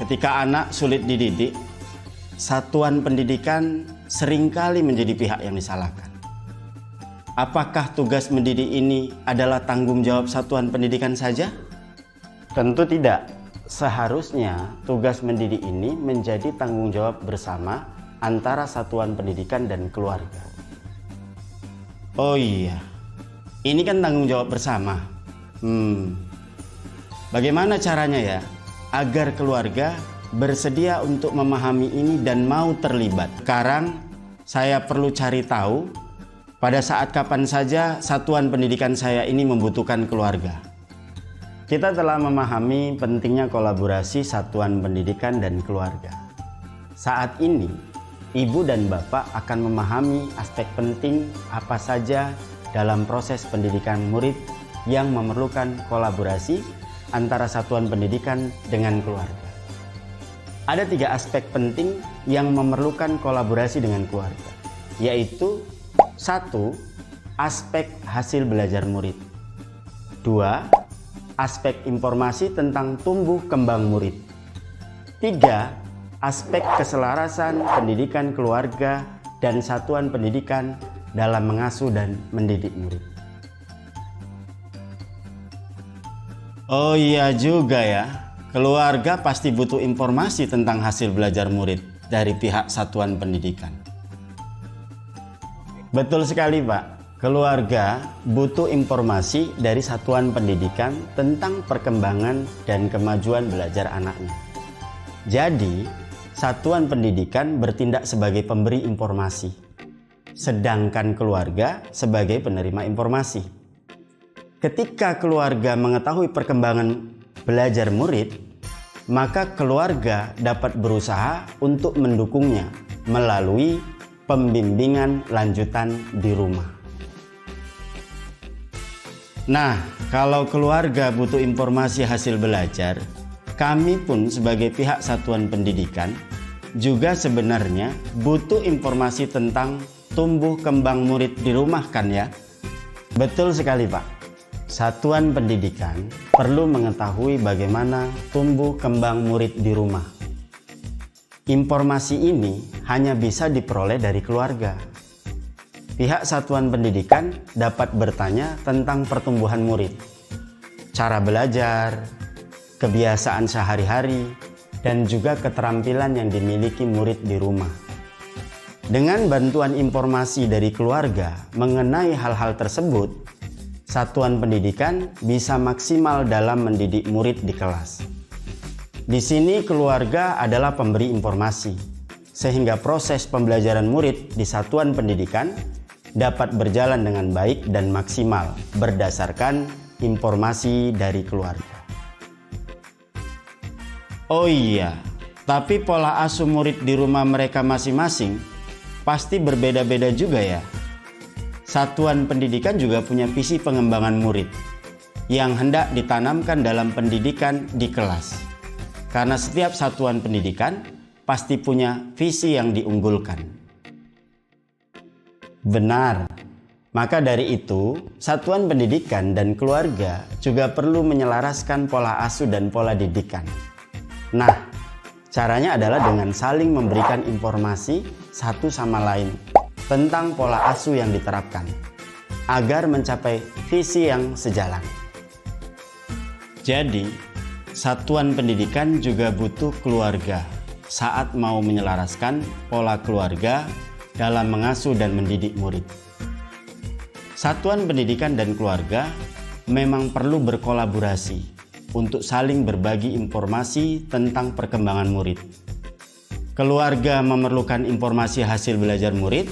Ketika anak sulit dididik, satuan pendidikan seringkali menjadi pihak yang disalahkan. Apakah tugas mendidik ini adalah tanggung jawab satuan pendidikan saja? Tentu tidak. Seharusnya tugas mendidik ini menjadi tanggung jawab bersama antara satuan pendidikan dan keluarga. Oh iya, ini kan tanggung jawab bersama. Bagaimana caranya ya agar keluarga bersedia untuk memahami ini dan mau terlibat? Sekarang saya perlu cari tahu pada saat kapan saja satuan pendidikan saya ini membutuhkan keluarga. Kita telah memahami pentingnya kolaborasi satuan pendidikan dan keluarga. Saat ini, ibu dan bapak akan memahami aspek penting apa saja dalam proses pendidikan murid yang memerlukan kolaborasi antara satuan pendidikan dengan keluarga. Ada 3 aspek penting yang memerlukan kolaborasi dengan keluarga, yaitu 1. Aspek hasil belajar murid. 2. Aspek informasi tentang tumbuh kembang murid. 3. Aspek keselarasan pendidikan keluarga dan satuan pendidikan dalam mengasuh dan mendidik murid. Oh iya juga ya, keluarga pasti butuh informasi tentang hasil belajar murid dari pihak satuan pendidikan. Betul sekali Pak, keluarga butuh informasi dari satuan pendidikan tentang perkembangan dan kemajuan belajar anaknya. Jadi, satuan pendidikan bertindak sebagai pemberi informasi, sedangkan keluarga sebagai penerima informasi. Ketika keluarga mengetahui perkembangan belajar murid, maka keluarga dapat berusaha untuk mendukungnya melalui pembimbingan lanjutan di rumah. Nah, kalau keluarga butuh informasi hasil belajar, kami pun sebagai pihak satuan pendidikan juga sebenarnya butuh informasi tentang tumbuh kembang murid di rumah kan ya? Betul sekali Pak. Satuan pendidikan perlu mengetahui bagaimana tumbuh kembang murid di rumah. Informasi ini hanya bisa diperoleh dari keluarga. Pihak satuan pendidikan dapat bertanya tentang pertumbuhan murid, cara belajar, kebiasaan sehari-hari, dan juga keterampilan yang dimiliki murid di rumah. Dengan bantuan informasi dari keluarga mengenai hal-hal tersebut, satuan pendidikan bisa maksimal dalam mendidik murid di kelas. Di sini keluarga adalah pemberi informasi, sehingga proses pembelajaran murid di satuan pendidikan dapat berjalan dengan baik dan maksimal berdasarkan informasi dari keluarga. Oh iya, tapi pola asuh murid di rumah mereka masing-masing pasti berbeda-beda juga ya. Satuan pendidikan juga punya visi pengembangan murid yang hendak ditanamkan dalam pendidikan di kelas. Karena setiap satuan pendidikan pasti punya visi yang diunggulkan. Benar. Maka dari itu, satuan pendidikan dan keluarga juga perlu menyelaraskan pola asuh dan pola didikan. Nah, caranya adalah dengan saling memberikan informasi satu sama lain tentang pola asuh yang diterapkan agar mencapai visi yang sejalan. Jadi, satuan pendidikan juga butuh keluarga saat mau menyelaraskan pola keluarga dalam mengasuh dan mendidik murid. Satuan pendidikan dan keluarga memang perlu berkolaborasi untuk saling berbagi informasi tentang perkembangan murid. Keluarga memerlukan informasi hasil belajar murid.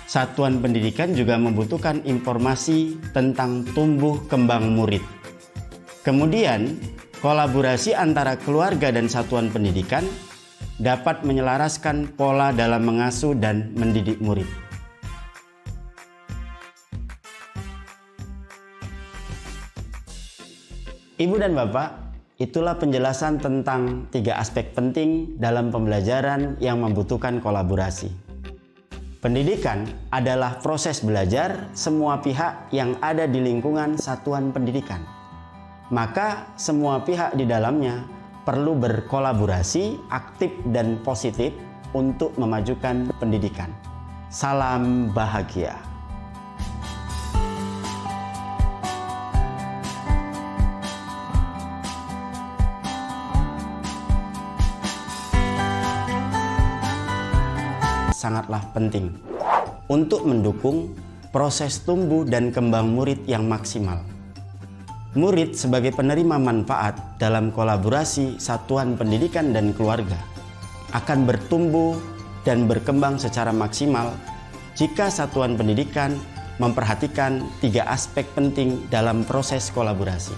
Satuan pendidikan juga membutuhkan informasi tentang tumbuh kembang murid. Kemudian, kolaborasi antara keluarga dan satuan pendidikan dapat menyelaraskan pola dalam mengasuh dan mendidik murid. Ibu dan Bapak, itulah penjelasan tentang 3 aspek penting dalam pembelajaran yang membutuhkan kolaborasi. Pendidikan adalah proses belajar semua pihak yang ada di lingkungan satuan pendidikan. Maka semua pihak di dalamnya perlu berkolaborasi aktif dan positif untuk memajukan pendidikan. Salam bahagia. Sangatlah penting untuk mendukung proses tumbuh dan kembang murid yang maksimal. Murid sebagai penerima manfaat dalam kolaborasi satuan pendidikan dan keluarga akan bertumbuh dan berkembang secara maksimal jika satuan pendidikan memperhatikan 3 aspek penting dalam proses kolaborasi.